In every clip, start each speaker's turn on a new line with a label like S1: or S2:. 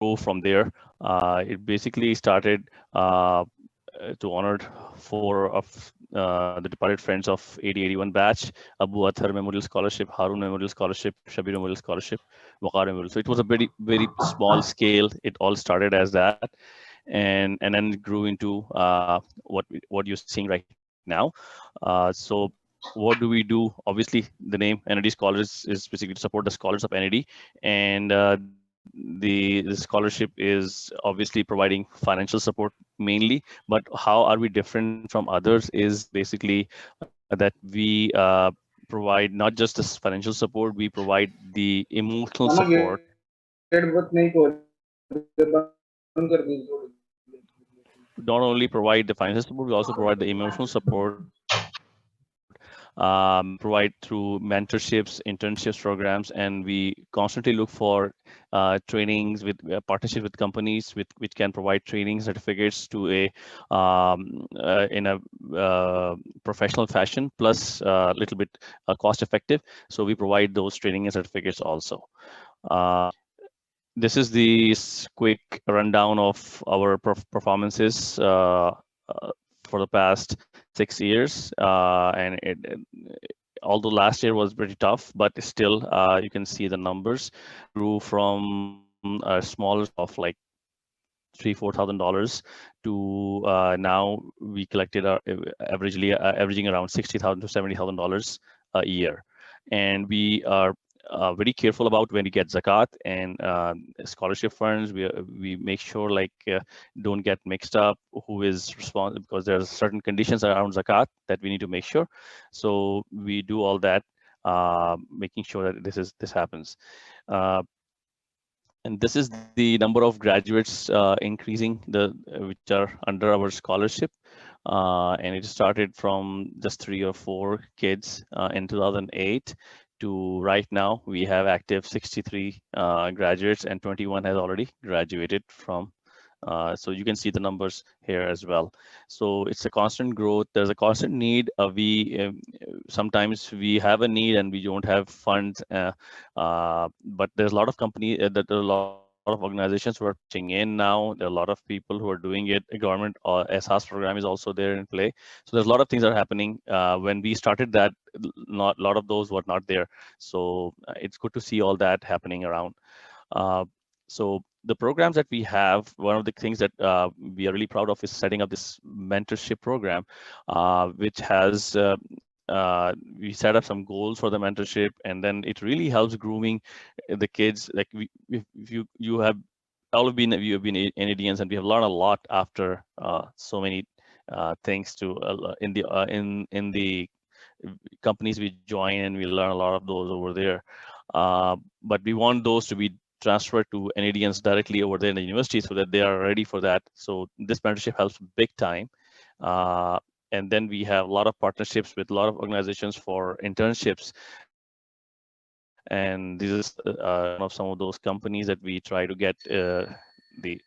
S1: grow from there. It basically started to honor four of the departed friends of 8081 batch: Abu Athar Memorial Scholarship, Harun Memorial Scholarship, Shabir Memorial Scholarship, Waqar Memorial. So it was a very small scale. It all started as that, and then it grew into what you're seeing right now. So what do we do? Obviously, the name NED Scholars is basically to support the scholars of NED, and the scholarship is obviously providing financial support mainly. But how are we different from others is basically that we provide not just this financial support, we provide the emotional
S2: मामा
S1: support.
S2: Gate बंद नहीं खोल बंद कर दी थोड़ी
S1: Not only provide the financial support, we also provide the emotional support. We provide through mentorships, internships programs, and we constantly look for trainings with partnerships with companies with which can provide training certificates to a in a professional fashion, plus a little bit cost effective. So we provide those training and certificates also. This is the quick rundown of our performances for the past 6 years, and although last year was pretty tough, but still you can see the numbers grew from a small of like $3,000-$4,000 to now we collected averaging around $60,000 to $70,000 a year, and we are very careful about when we get zakat and scholarship funds. We make sure like don't get mixed up who is responsible, because there's certain conditions around zakat that we need to make sure. So we do all that, making sure that this happens. And this is the number of graduates increasing which are under our scholarship. And it started from just 3 or 4 kids in 2008 to right now we have active 63 graduates, and 21 has already graduated from. So you can see the numbers here as well. So it's a constant growth. There's a constant need. We sometimes we have a need and we don't have funds, but there's a lot of company that there are a lot of organizations who are pitching in now. There are a lot of people who are doing it. A government or SHAS program is also there in play. So there's a lot of things that are happening. When we started that, not a lot of those were not there. So it's good to see all that happening around. So the programs that we have, one of the things that we are really proud of is setting up this mentorship program, which has we set up some goals for the mentorship, and then it really helps grooming the kids. Like if you have all have been you have been Nedians, and we have learned a lot after so many things to in the companies we join, and we learn a lot of those over there. But we want those to be transferred to Nedians directly over there in the university so that they are ready for that. So this mentorship helps big time. And then we have a lot of partnerships with a lot of organizations for internships. And this is one of some of those companies that we try to get the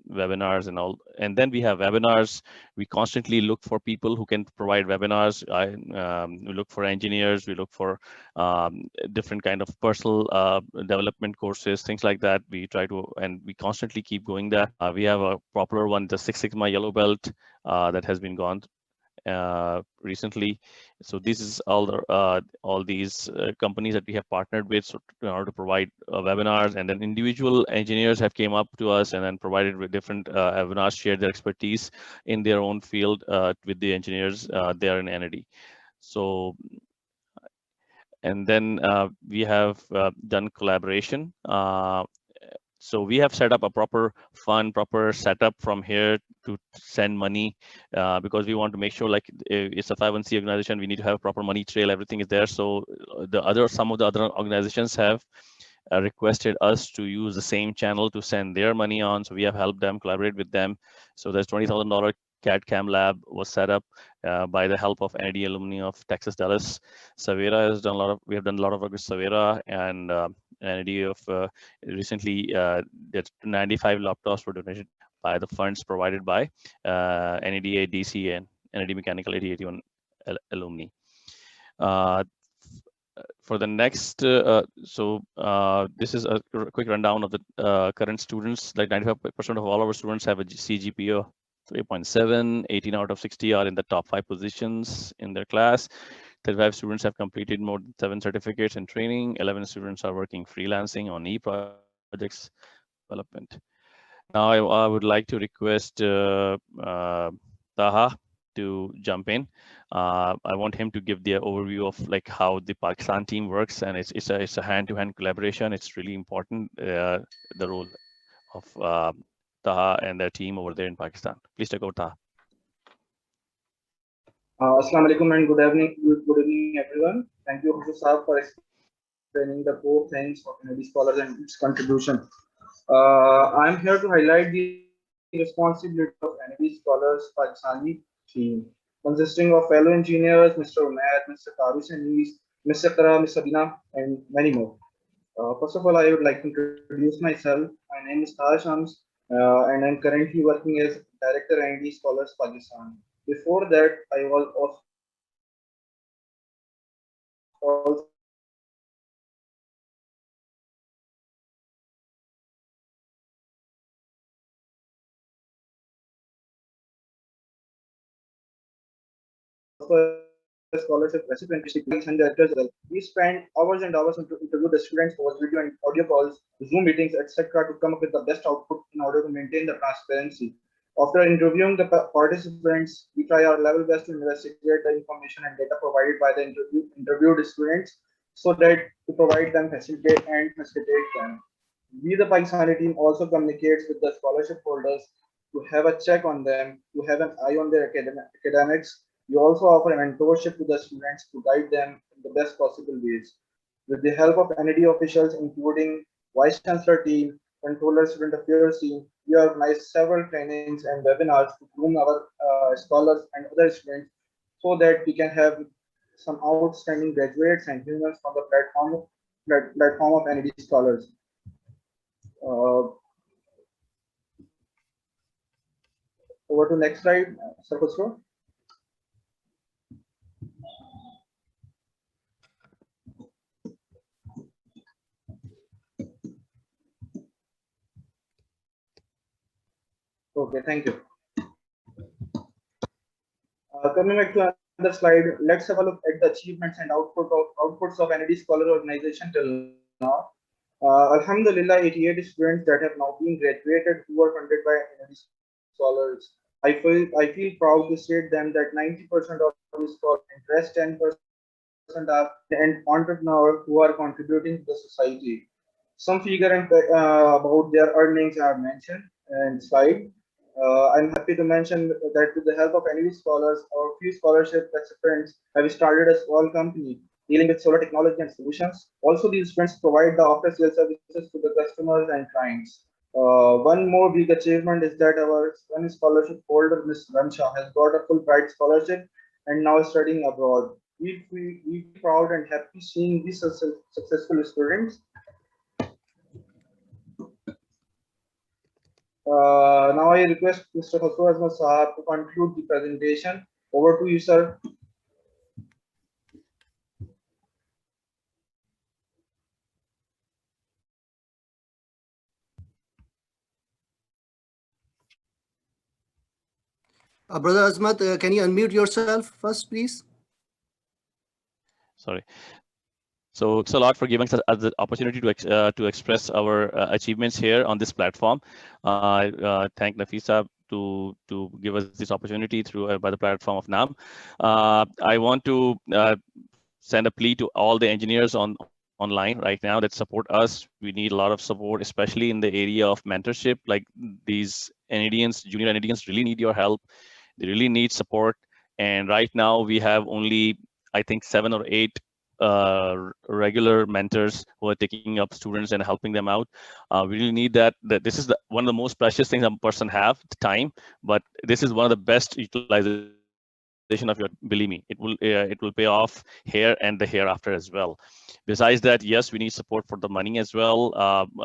S1: webinars and all. And then we have webinars. We constantly look for people who can provide webinars. We look for engineers. We look for different kind of personal development courses, things like that. We try to, and we constantly keep going there. We have a popular one, the Six Sigma Yellow Belt, that has been gone recently. So this is all these companies that we have partnered with, so in order to provide webinars, and then individual engineers have came up to us and then provided with different webinars, shared their expertise in their own field with the engineers there in NED. So, and then we have done collaboration. So we have set up a proper fund, proper setup from here to send money, because we want to make sure like it's a 501c organization. We need to have a proper money trail. Everything is there. So some of the other organizations have requested us to use the same channel to send their money on. So we have helped them, collaborate with them. So there's $20,000 CAD CAM lab was set up by the help of NED alumni of Texas Dallas. Savera has done a lot of, we have done a lot of work with Savera, and NED of recently that 95 laptops were donated by the funds provided by NED DC and NED Mechanical 8081 alumni. for the next, this is a quick rundown of the current students. Like 95% of all our students have a CGPA of 3.7, 18 out of 60 are in the top 5 positions in their class. 35 students have completed more than 7 certificates in training. 11 students are working freelancing on e-projects development. Now I would like to request Taha to jump in. I want him to give the overview of like how the Pakistan team works, and it's a hand-to-hand collaboration. It's really important, the role of Taha and their team over there in Pakistan. Please take over, Taha.
S2: Assalamu alaikum and good evening, everyone. Thank you, Mr. Saab, for explaining the core things of Navy scholars and its contribution. I'm here to highlight the responsibility of NAB scholars Pakistani team, consisting of fellow engineers, Mr. Umair, Mr. Tarus Anis, Ms. Sakra, Ms. Sabina, and many more. First of all, I would like to introduce myself. My name is Taha Shams, and I'm currently working as Director ND Scholars Pakistan. Before that, I was also also working as a Director Scholars Pakistan. Also a scholarship recipient and directors as well. We spend hours and hours to interview the students over video and audio calls, Zoom meetings, etc., to come up with the best output in order to maintain the transparency. After interviewing the participants, we try our level best to investigate the information and data provided by the interviewed students so that to provide them, facilitate them. We, the Pakistani team, also communicates with the scholarship holders to have a check on them, to have an eye on their academics. We also offer a mentorship to the students to guide them in the best possible ways. With the help of NED officials, including Vice Chancellor team, Controller Student Affairs team, we organize several trainings and webinars to groom our scholars and other students so that we can have some outstanding graduates and humans from the platform of NED scholars. Uh, Over to next slide, Sir Khusro. Okay, thank you. Coming back to another slide, let's have a look at the achievements and outputs of NED Scholar Organization till now. Alhamdulillah, 88 students that have now been graduated who were funded by NED Scholars. I feel proud to state them that 90% of these scholars and rest 10% are and entrepreneurs who are contributing to the society. Some figure about their earnings are mentioned in slide. I'm happy to mention that with the help of NED scholars, our few scholarship recipients have started a small company dealing with solar technology and solutions. Also, these students provide the after-sales services to the customers and clients. One more big achievement is that our one scholarship holder, Ms. Ramsha, has got a Fulbright scholarship and now studying abroad. We proud and happy seeing these successful students. Now I request Mr. Khosrow Azman Sahab to conclude the presentation. Over to you, sir.
S3: Brother Azmat, can you unmute yourself first, please?
S1: Sorry. So thanks a lot for giving us the opportunity to express our achievements here on this platform. I thank Nafisa to give us this opportunity through by the platform of NAM. I want to send a plea to all the engineers online right now that support us. We need a lot of support, especially in the area of mentorship. Like these Nedians, junior Nedians really need your help. They really need support. And right now we have only, I think, 7 or 8 regular mentors who are taking up students and helping them out. We really need that. This is one of the most precious things a person have, the time, but this is one of the best utilization of your, believe me, it will pay off here and the hereafter as well. Besides that, yes, we need support for the money as well.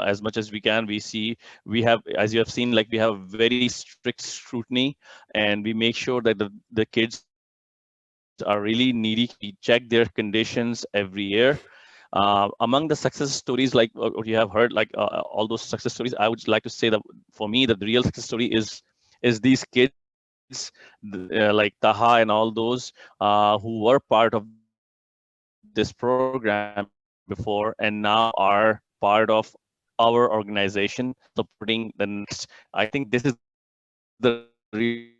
S1: As much as we can, we have, as you have seen, like we have very strict scrutiny, and we make sure that the kids are really needy. We check their conditions every year. Among the success stories, like what you have heard, like all those success stories, I would like to say that for me, that the real success story is these kids, like Taha and all those who were part of this program before and now are part of our organization, supporting the next. I think this is the real success story.